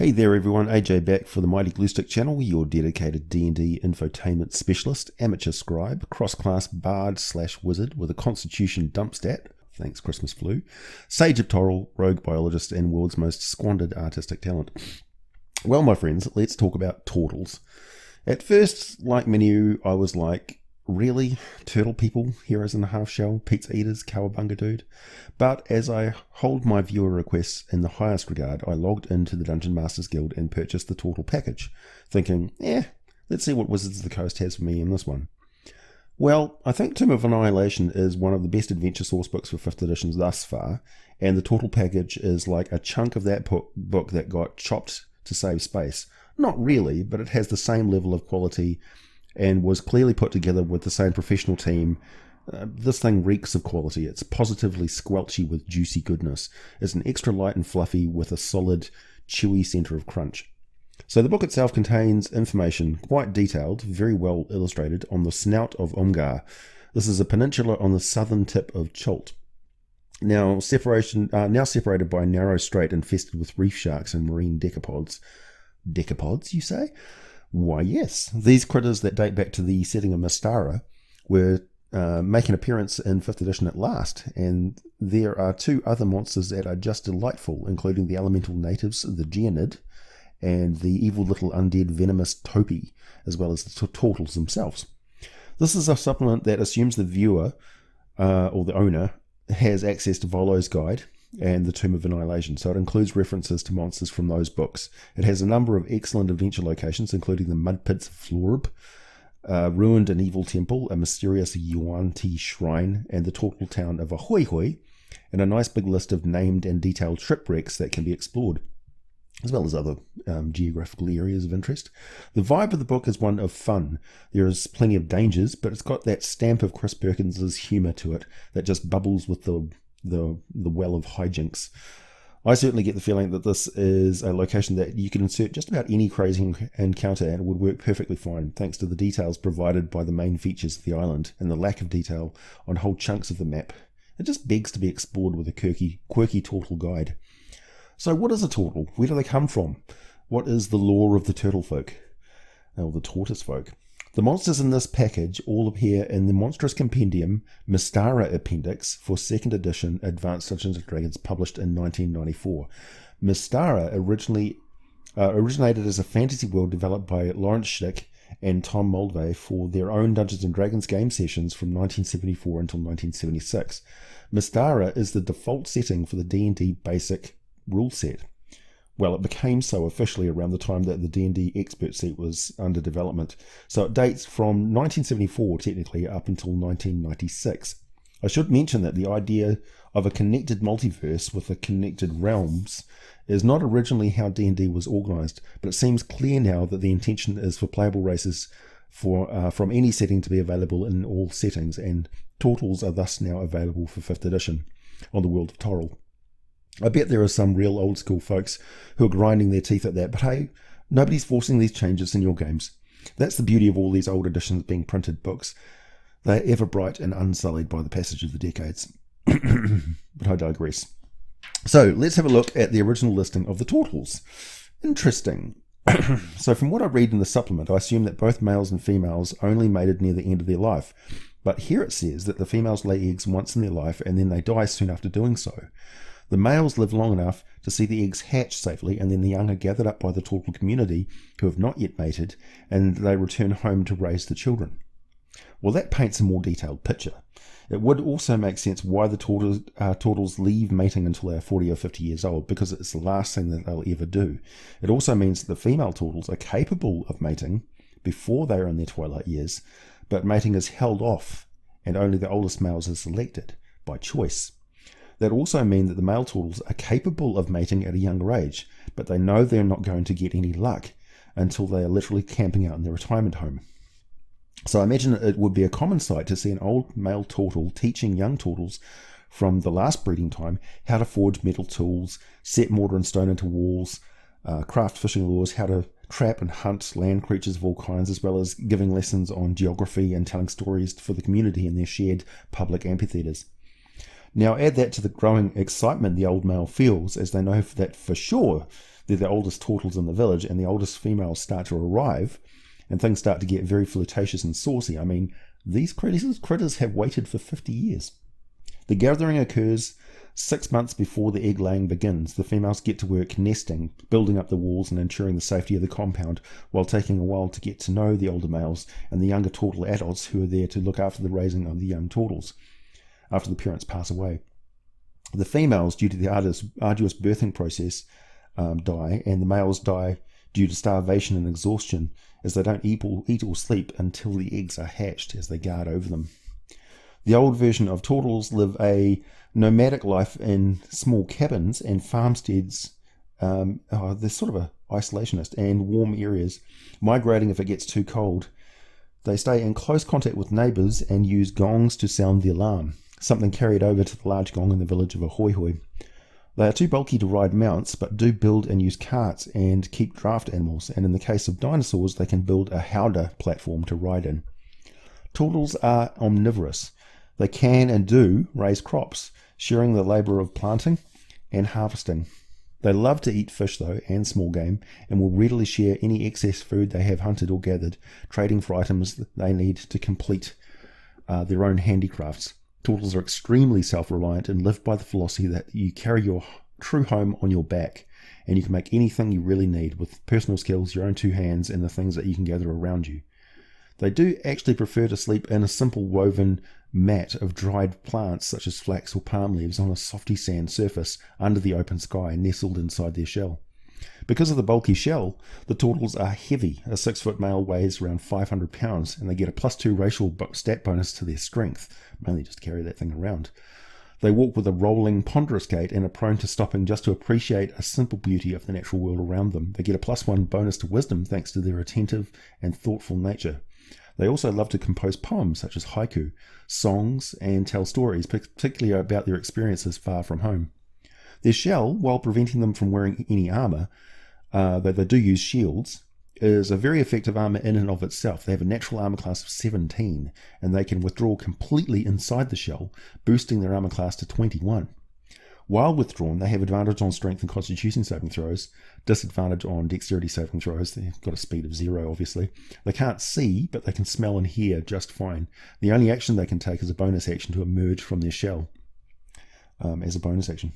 Hey there everyone, AJ back for the Mighty Gluestick channel, your dedicated D&D infotainment specialist, amateur scribe, cross-class bard/wizard with a constitution dump stat, thanks Christmas flu, sage of Tortle, rogue biologist and world's most squandered artistic talent. Well my friends, let's talk about Tortles. At first, like many of you, I was like, really? Turtle people? Heroes in the half shell? Pizza eaters? Cowabunga dude? But as I hold my viewer requests in the highest regard, I logged into the Dungeon Masters Guild and purchased the Tortle package, thinking, let's see what Wizards of the Coast has for me in this one. Well, I think Tomb of Annihilation is one of the best adventure source books for 5th editions thus far, and the Tortle package is like a chunk of that book that got chopped to save space. Not really, but it has the same level of quality and was clearly put together with the same professional team. This thing reeks of quality. It's positively squelchy with juicy goodness. It's an extra light and fluffy with a solid, chewy centre of crunch. So the book itself contains information, quite detailed, very well illustrated, on the Snout of Omgar. This is a peninsula on the southern tip of Chult. Now separated by a narrow strait infested with reef sharks and marine decapods. Decapods, you say? Why yes, these critters that date back to the setting of Mystara were making an appearance in 5th edition at last, and there are two other monsters that are just delightful, including the elemental natives, the Geonid, and the evil little undead venomous Topi, as well as the Tortles themselves. This is a supplement that assumes the viewer, or the owner, has access to Volo's Guide and the Tomb of Annihilation, so it includes references to monsters from those books. It has a number of excellent adventure locations, including the mud pits of Florb, ruined and evil temple, a mysterious Yuan-Ti shrine, and the Tortle town of Ahoy, and a nice big list of named and detailed shipwrecks that can be explored, as well as other geographical areas of interest. The vibe of the book is one of fun. There is plenty of dangers, but it's got that stamp of Chris Perkins's humour to it that just bubbles with the well of hijinks. I certainly get the feeling that this is a location that you can insert just about any crazy encounter and it would work perfectly fine, thanks to the details provided by the main features of the island and the lack of detail on whole chunks of the map. It just begs to be explored with a quirky Tortle guide. So what is a Tortle? Where do they come from? What is the lore of the turtle folk? Or the tortoise folk? The monsters in this package all appear in the Monstrous Compendium Mystara Appendix for 2nd edition Advanced Dungeons & Dragons published in 1994. Mystara originated as a fantasy world developed by Lawrence Schick and Tom Moldvay for their own Dungeons & Dragons game sessions from 1974 until 1976. Mystara is the default setting for the D&D basic rule set. Well, it became so officially around the time that the D&D expert seat was under development, so it dates from 1974 technically up until 1996. I should mention that the idea of a connected multiverse with the connected realms is not originally how D&D was organised, but it seems clear now that the intention is for playable races from any setting to be available in all settings, and Tortles are thus now available for 5th edition on the world of Tortle. I bet there are some real old school folks who are grinding their teeth at that, but hey, nobody's forcing these changes in your games. That's the beauty of all these old editions being printed books. They are ever bright and unsullied by the passage of the decades. But I digress. So let's have a look at the original listing of the Tortles. Interesting. So from what I read in the supplement, I assume that both males and females only mated near the end of their life. But here it says that the females lay eggs once in their life and then they die soon after doing so. The males live long enough to see the eggs hatch safely, and then the young are gathered up by the Tortle community who have not yet mated, and they return home to raise the children. Well, that paints a more detailed picture. It would also make sense why the Tortles leave mating until they are 40 or 50 years old, because it's the last thing that they'll ever do. It also means that the female Tortles are capable of mating before they are in their twilight years, but mating is held off, and only the oldest males are selected by choice. That also mean that the male Tortles are capable of mating at a younger age, but they know they're not going to get any luck until they are literally camping out in their retirement home. So I imagine it would be a common sight to see an old male Tortle teaching young Tortles from the last breeding time how to forge metal tools, set mortar and stone into walls, craft fishing lures, how to trap and hunt land creatures of all kinds, as well as giving lessons on geography and telling stories for the community in their shared public amphitheatres. Now add that to the growing excitement the old male feels as they know that for sure they're the oldest Tortles in the village, and the oldest females start to arrive, and things start to get very flirtatious and saucy. I mean, these critters have waited for 50 years. The gathering occurs 6 months before the egg laying begins. The females get to work nesting, building up the walls and ensuring the safety of the compound, while taking a while to get to know the older males and the younger Tortle adults who are there to look after the raising of the young Tortles after the parents pass away. The females, due to the arduous birthing process, die, and the males die due to starvation and exhaustion, as they don't eat or sleep until the eggs are hatched as they guard over them. The old version of Tortles live a nomadic life in small cabins and farmsteads. They're sort of a isolationist and warm areas, migrating if it gets too cold. They stay in close contact with neighbours and use gongs to sound the alarm, something carried over to the large gong in the village of Ahoy. They are too bulky to ride mounts, but do build and use carts and keep draft animals, and in the case of dinosaurs, they can build a howdah platform to ride in. Tortles are omnivorous. They can and do raise crops, sharing the labour of planting and harvesting. They love to eat fish, though, and small game, and will readily share any excess food they have hunted or gathered, trading for items that they need to complete their own handicrafts. Tortles are extremely self-reliant and live by the philosophy that you carry your true home on your back, and you can make anything you really need with personal skills, your own two hands, and the things that you can gather around you. They do actually prefer to sleep in a simple woven mat of dried plants such as flax or palm leaves on a softy sand surface under the open sky, nestled inside their shell. Because of the bulky shell, the Tortles are heavy. A 6-foot male weighs around 500 pounds, and they get a +2 racial stat bonus to their strength, mainly just to carry that thing around. They walk with a rolling, ponderous gait and are prone to stopping just to appreciate a simple beauty of the natural world around them. They get a +1 bonus to wisdom thanks to their attentive and thoughtful nature. They also love to compose poems such as haiku, songs, and tell stories, particularly about their experiences far from home. Their shell, while preventing them from wearing any armour, though they do use shields, is a very effective armour in and of itself. They have a natural armour class of 17, and they can withdraw completely inside the shell, boosting their armour class to 21. While withdrawn, they have advantage on strength and constitution saving throws, disadvantage on dexterity saving throws. They've got a speed of 0, obviously. They can't see, but they can smell and hear just fine. The only action they can take is a bonus action to emerge from their shell as a bonus action.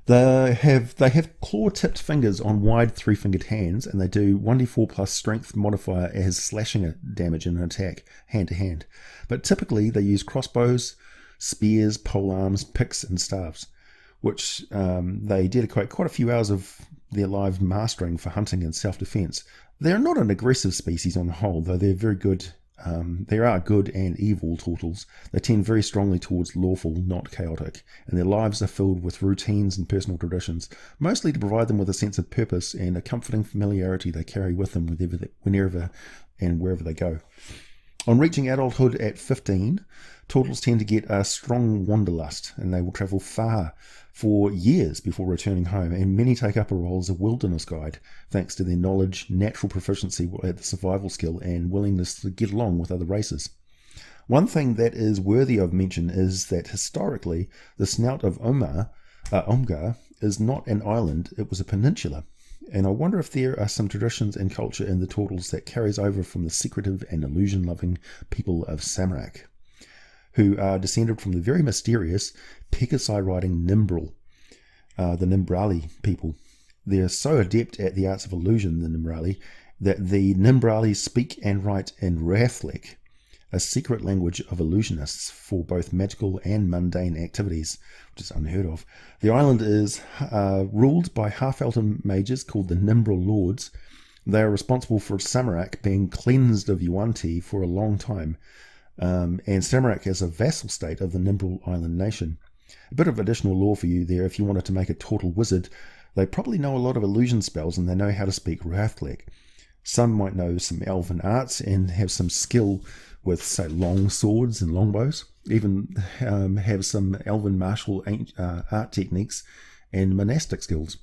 They have claw-tipped fingers on wide 3-fingered hands, and they do 1d4 plus strength modifier as slashing damage in an attack, hand to hand. But typically they use crossbows, spears, polearms, picks, and staves, which they dedicate quite a few hours of their lives mastering for hunting and self-defense. They're not an aggressive species on the whole, though they're very good. There are good and evil Tortles. They tend very strongly towards lawful, not chaotic, and their lives are filled with routines and personal traditions, mostly to provide them with a sense of purpose and a comforting familiarity they carry with them whenever and wherever they go. On reaching adulthood at 15, Tortles tend to get a strong wanderlust, and they will travel far for years before returning home, and many take up a role as a wilderness guide, thanks to their knowledge, natural proficiency at the survival skill, and willingness to get along with other races. One thing that is worthy of mention is that historically, the Snout of Omgar is not an island, it was a peninsula. And I wonder if there are some traditions and culture in the Tortles that carries over from the secretive and illusion-loving people of Samarak, who are descended from the very mysterious Pegasi-riding Nimbrel, the Nimbrali people. They're so adept at the arts of illusion, the Nimbrali, that the Nimbrali speak and write in Rathlic, a secret language of illusionists for both magical and mundane activities, which is unheard of. The island is ruled by half-elven mages called the Nimbrel Lords. They are responsible for Samarak being cleansed of Yuan-Ti for a long time, and Samarak is a vassal state of the Nimbrel Island nation. A bit of additional lore for you there. If you wanted to make a Tortle wizard, they probably know a lot of illusion spells, and they know how to speak Rathlic. Some might know some elven arts and have some skill with, say, long swords and longbows, even have some elven martial art techniques and monastic skills.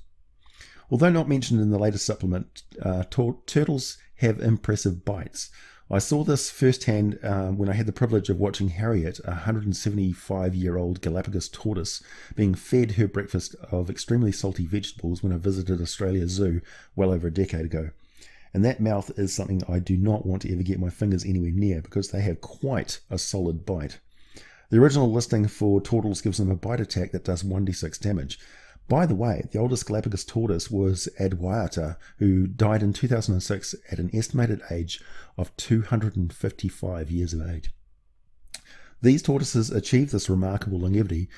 Although not mentioned in the latest supplement, turtles have impressive bites. I saw this firsthand when I had the privilege of watching Harriet, a 175-year-old Galapagos tortoise, being fed her breakfast of extremely salty vegetables when I visited Australia Zoo well over a decade ago. And that mouth is something I do not want to ever get my fingers anywhere near because they have quite a solid bite. The original listing for Tortles gives them a bite attack that does 1d6 damage. By the way, the oldest Galapagos tortoise was Adwaiata, who died in 2006 at an estimated age of 255 years of age. These tortoises achieve this remarkable longevity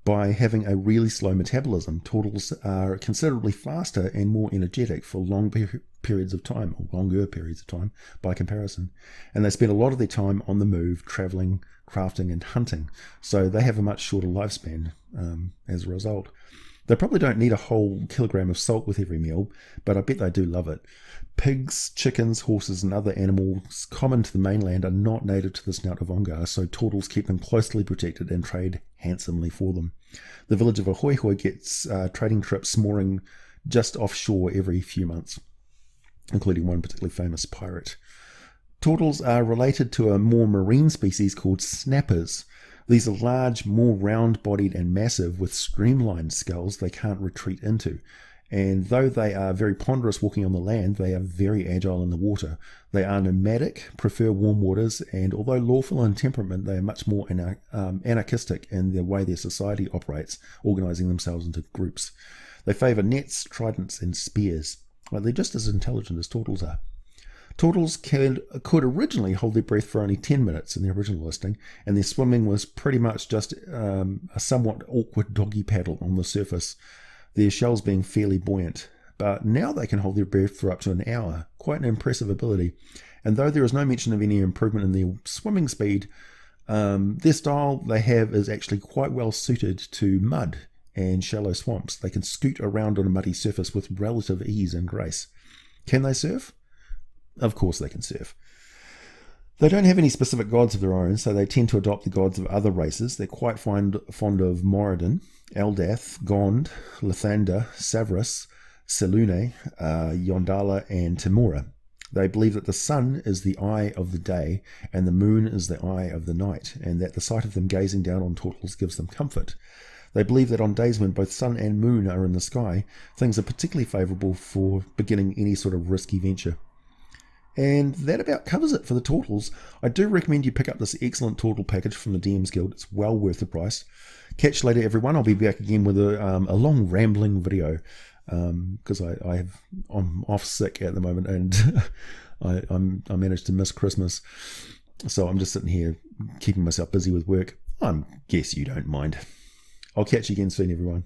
by having a really slow metabolism. Tortles are considerably faster and more energetic for longer periods of time by comparison. And they spend a lot of their time on the move, travelling, crafting and hunting. So they have a much shorter lifespan as a result. They probably don't need a whole kilogram of salt with every meal, but I bet they do love it. Pigs, chickens, horses and other animals common to the mainland are not native to the Snout of Omgar, so Tortles keep them closely protected and trade handsomely for them. The village of Ahoy Hoy gets trading trips mooring just offshore every few months, including one particularly famous pirate. Tortles are related to a more marine species called snappers. These are large, more round-bodied and massive with streamlined skulls they can't retreat into. And though they are very ponderous walking on the land, they are very agile in the water. They are nomadic, prefer warm waters, and although lawful in temperament, they are much more anarchistic in the way their society operates, organising themselves into groups. They favour nets, tridents and spears. Well, they're just as intelligent as Tortles are. Tortles could originally hold their breath for only 10 minutes in the original listing, and their swimming was pretty much just a somewhat awkward doggy paddle on the surface, their shells being fairly buoyant. But now they can hold their breath for up to an hour, quite an impressive ability. And though there is no mention of any improvement in their swimming speed, their style they have is actually quite well suited to mud and shallow swamps. They can scoot around on a muddy surface with relative ease and grace. Can they surf? Of course they can surf. They don't have any specific gods of their own, so they tend to adopt the gods of other races. They're quite fond of Moradin, Eldath, Gond, Lathander, Savras, Selune, Yondala and Timura. They believe that the sun is the eye of the day and the moon is the eye of the night, and that the sight of them gazing down on Tortles gives them comfort. They believe that on days when both sun and moon are in the sky, things are particularly favourable for beginning any sort of risky venture. And that about covers it for the Tortles. I do recommend you pick up this excellent Tortle package from the DM's Guild. It's well worth the price. Catch you later, everyone. I'll be back again with a long rambling video because I'm off sick at the moment and I managed to miss Christmas. So I'm just sitting here keeping myself busy with work. I guess you don't mind. I'll catch you again soon, everyone.